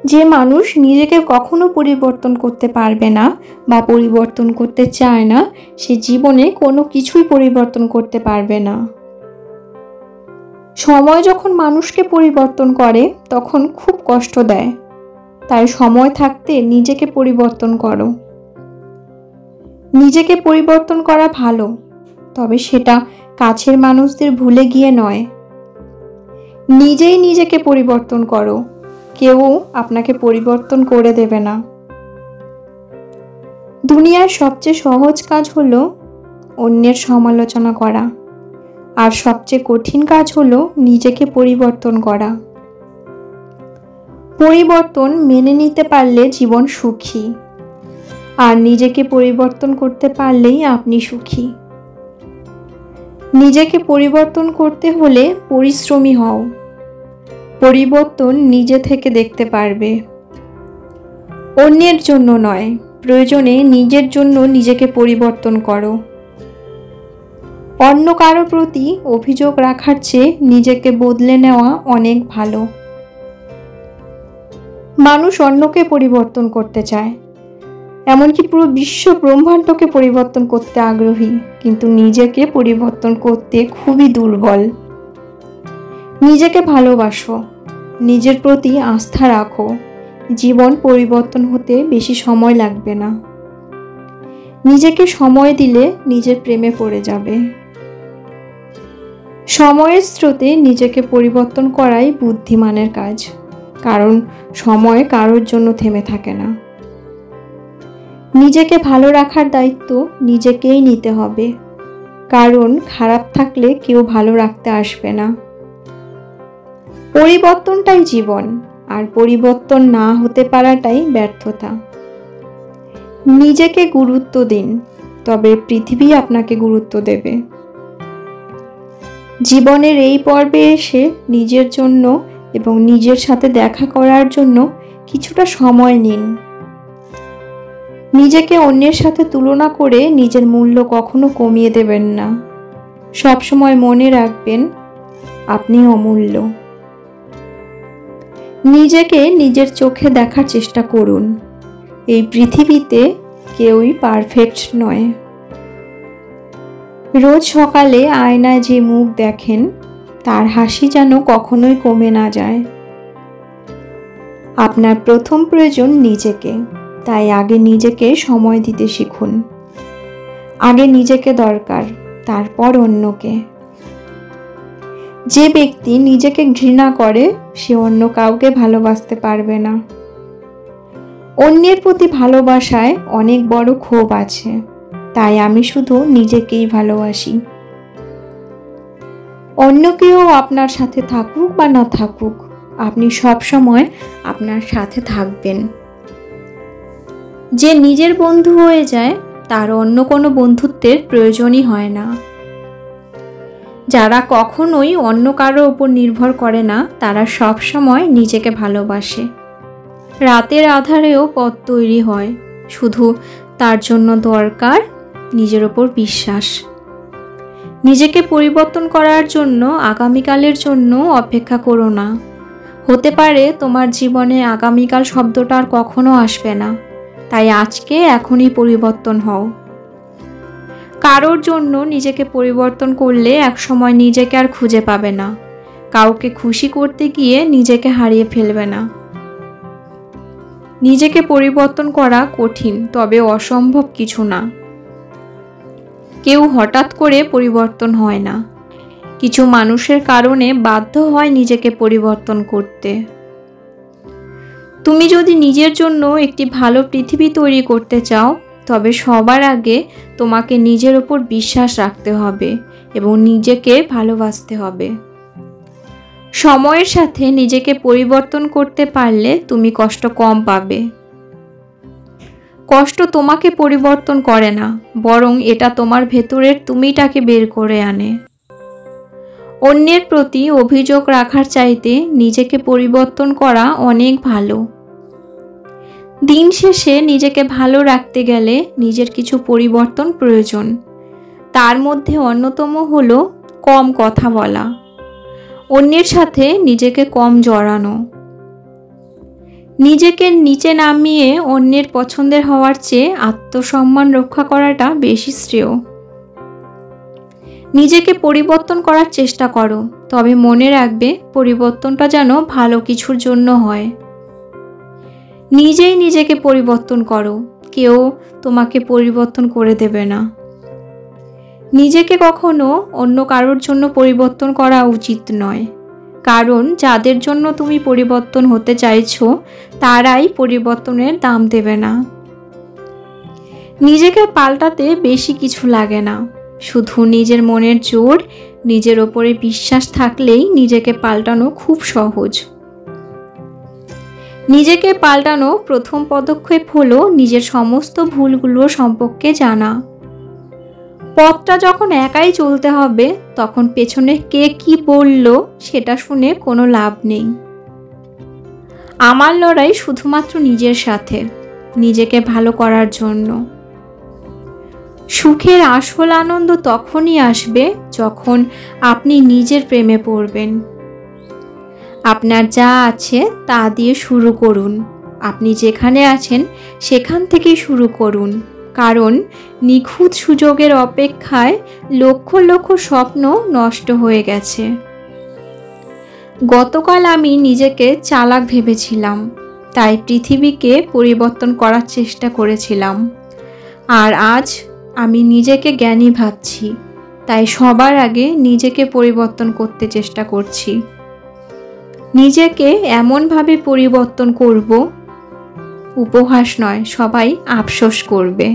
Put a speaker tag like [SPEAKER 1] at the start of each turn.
[SPEAKER 1] যে মানুষ নিজেকে কখনো পরিবর্তন করতে পারবে না বা পরিবর্তন করতে চায় না, সে জীবনে কোনো কিছুই পরিবর্তন করতে পারবে না। সময় যখন মানুষকে পরিবর্তন করে তখন খুব কষ্ট দেয়, তাই সময় থাকতে নিজেকে পরিবর্তন করো। নিজেকে পরিবর্তন করা ভালো, তবে সেটা কাছের মানুষদের ভুলে গিয়ে নয়। নিজেই নিজেকে পরিবর্তন করো, কেউ আপনাকে পরিবর্তন করে দেবে না। দুনিয়ার সবচেয়ে সহজ কাজ হলো অন্যের সমালোচনা করা, আর সবচেয়ে কঠিন কাজ হলো নিজেকে পরিবর্তন করা। পরিবর্তন মেনে নিতে পারলে জীবন সুখী, আর নিজেকে পরিবর্তন করতে পারলেই আপনি সুখী। নিজেকে পরিবর্তন করতে হলে পরিশ্রমী হও। পরিবর্তন নিজে থেকে দেখতে পারবে, অন্যের জন্য নয়। প্রয়োজনে নিজের জন্য নিজেকে পরিবর্তন করো। অন্য কারো প্রতি অভিযোগ রাখার চেয়ে নিজেকে বদলে নেওয়া অনেক ভালো। মানুষ অন্যকে পরিবর্তন করতে চায়, এমনকি পুরো বিশ্ব ব্রহ্মাণ্ডকে পরিবর্তন করতে আগ্রহী, কিন্তু নিজেকে পরিবর্তন করতে খুবই দুর্বল। নিজেকে ভালোবাসো, নিজের প্রতি আস্থা রাখো। জীবন পরিবর্তন হতে বেশি সময় লাগবে না। নিজেকে সময় দিলে নিজের প্রেমে পড়ে যাবে। সময়ের স্রোতে নিজেকে পরিবর্তন করাই বুদ্ধিমানের কাজ, কারণ সময় কারোর জন্য থেমে থাকে না। নিজেকে ভালো রাখার দায়িত্ব নিজেকেই নিতে হবে, কারণ খারাপ থাকলে কেউ ভালো রাখতে আসবে না। পরিবর্তনটাই জীবন, আর পরিবর্তন না হতে পারাটাই ব্যর্থতা। নিজেকে গুরুত্ব দিন, তবে পৃথিবী আপনাকে গুরুত্ব দেবে। জীবনের এই পর্বে এসে নিজের জন্য এবং নিজের সাথে দেখা করার জন্য কিছুটা সময় নিন। নিজেকে অন্যের সাথে তুলনা করে নিজের মূল্য কখনো কমিয়ে দেবেন না। সবসময় মনে রাখবেন, আপনি অমূল্য। নিজেকে নিজের চোখে দেখার চেষ্টা করুন। এই পৃথিবীতে কেউই পারফেক্ট নয়। রোজ সকালে আয়নায় যে মুখ দেখেন, তার হাসি যেন কখনোই কমে না যায়। আপনার প্রথম প্রয়োজন নিজেকে, তাই আগে নিজেকে সময় দিতে শিখুন। আগে নিজেকে দরকার, তারপর অন্যকে। যে ব্যক্তি নিজেকে ঘৃণা করে, সে অন্য কাউকে ভালোবাসতে পারবে না। অন্যের প্রতি ভালোবাসায় অনেক বড় ক্ষোভ আছে, তাই আমি শুধু নিজেকেই ভালোবাসি। অন্য কেউ আপনার সাথে থাকুক বা না থাকুক, আপনি সব সময় আপনার সাথে থাকবেন। যে নিজের বন্ধু হয়ে যায়, তার অন্য কোনো বন্ধুত্বের প্রয়োজনই হয় না। যারা কখনোই অন্য কারো উপর নির্ভর করে না, তারা সব সময় নিজেকে ভালোবাসে। রাতের আধারেও পথ তৈরি হয়, শুধু তার জন্য দরকার নিজের ওপর বিশ্বাস। নিজেকে পরিবর্তন করার জন্য আগামীকালের জন্য অপেক্ষা করো না। হতে পারে তোমার জীবনে আগামীকাল শব্দটা আর কখনো আসবে না, তাই আজকে এখনই পরিবর্তন হও। কারোর জন্য নিজেকে পরিবর্তন করলে একসময় নিজেকে আর খুঁজে পাবে না। কাউকে খুশি করতে গিয়ে নিজেকে হারিয়ে ফেলবে না। নিজেকে পরিবর্তন করা কঠিন, তবে অসম্ভব কিছু না। কেউ হঠাৎ করে পরিবর্তন হয় না। কিছু মানুষের কারণে বাধ্য হয় নিজেকে পরিবর্তন করতে। তুমি যদি নিজের জন্য একটি ভালো পৃথিবী তৈরি করতে চাও, তবে সবার আগে তোমাকে নিজের ওপর বিশ্বাস রাখতে হবে এবং নিজেকে ভালোবাসতে হবে। সময়ের সাথে নিজেকে পরিবর্তন করতে পারলে তুমি কষ্ট কম পাবে। কষ্ট তোমাকে পরিবর্তন করে না, বরং এটা তোমার ভেতরের তুমিটাকে বের করে আনে। অন্যের প্রতি অভিযোগ রাখার চাইতে নিজেকে পরিবর্তন করা অনেক ভালো। দিন শেষে নিজেকে ভালো রাখতে গেলে নিজের কিছু পরিবর্তন প্রয়োজন। তার মধ্যে অন্যতম হলো কম কথা বলা, অন্যের সাথে নিজেকে কম জড়ানো। নিজেকে নিচে নামিয়ে অন্যের পছন্দের হওয়ার চেয়ে আত্মসম্মান রক্ষা করাটা বেশি শ্রেয়। নিজেকে পরিবর্তন করার চেষ্টা করো, তবে মনে রাখবে পরিবর্তনটা যেন ভালো কিছুর জন্য হয়। নিজেই নিজেকে পরিবর্তন করো, কেউ তোমাকে পরিবর্তন করে দেবে না। নিজেকে কখনো অন্য কারোর জন্য পরিবর্তন করা উচিত নয়, কারণ যাদের জন্য তুমি পরিবর্তন হতে চাইছো তারাই পরিবর্তনের দাম দেবে না। নিজেকে পাল্টাতে বেশি কিছু লাগে না, শুধু নিজের মনের জোর, নিজের ওপরে বিশ্বাস থাকলেই নিজেকে পাল্টানো খুব সহজ। নিজেকে পাল্টানো প্রথম পদক্ষেপ হলো নিজের সমস্ত ভুলগুলো সম্পর্কে জানা। পথটা যখন একাই চলতে হবে তখন পেছনে কে কি বলল সেটা শুনে কোনো লাভ নেই। আমার লড়াই শুধুমাত্র নিজের সাথে, নিজেকে ভালো করার জন্য। সুখের আসল আনন্দ তখনই আসবে যখন আপনি নিজের প্রেমে পড়বেন। আপনার যা আছে তা দিয়ে শুরু করুন। আপনি যেখানে আছেন সেখান থেকেই শুরু করুন, কারণ নিখুঁত সুযোগের অপেক্ষায় লক্ষ লক্ষ স্বপ্ন নষ্ট হয়ে গেছে। গতকাল আমি নিজেকে চালাক ভেবেছিলাম, তাই পৃথিবীকে পরিবর্তন করার চেষ্টা করেছিলাম। আর আজ আমি নিজেকে জ্ঞানী ভাবছি, তাই সবার আগে নিজেকে পরিবর্তন করতে চেষ্টা করছি। নিজেকে এমনভাবে পরিবর্তন করব, উপহাস নয়, সবাই আফসোস করবে।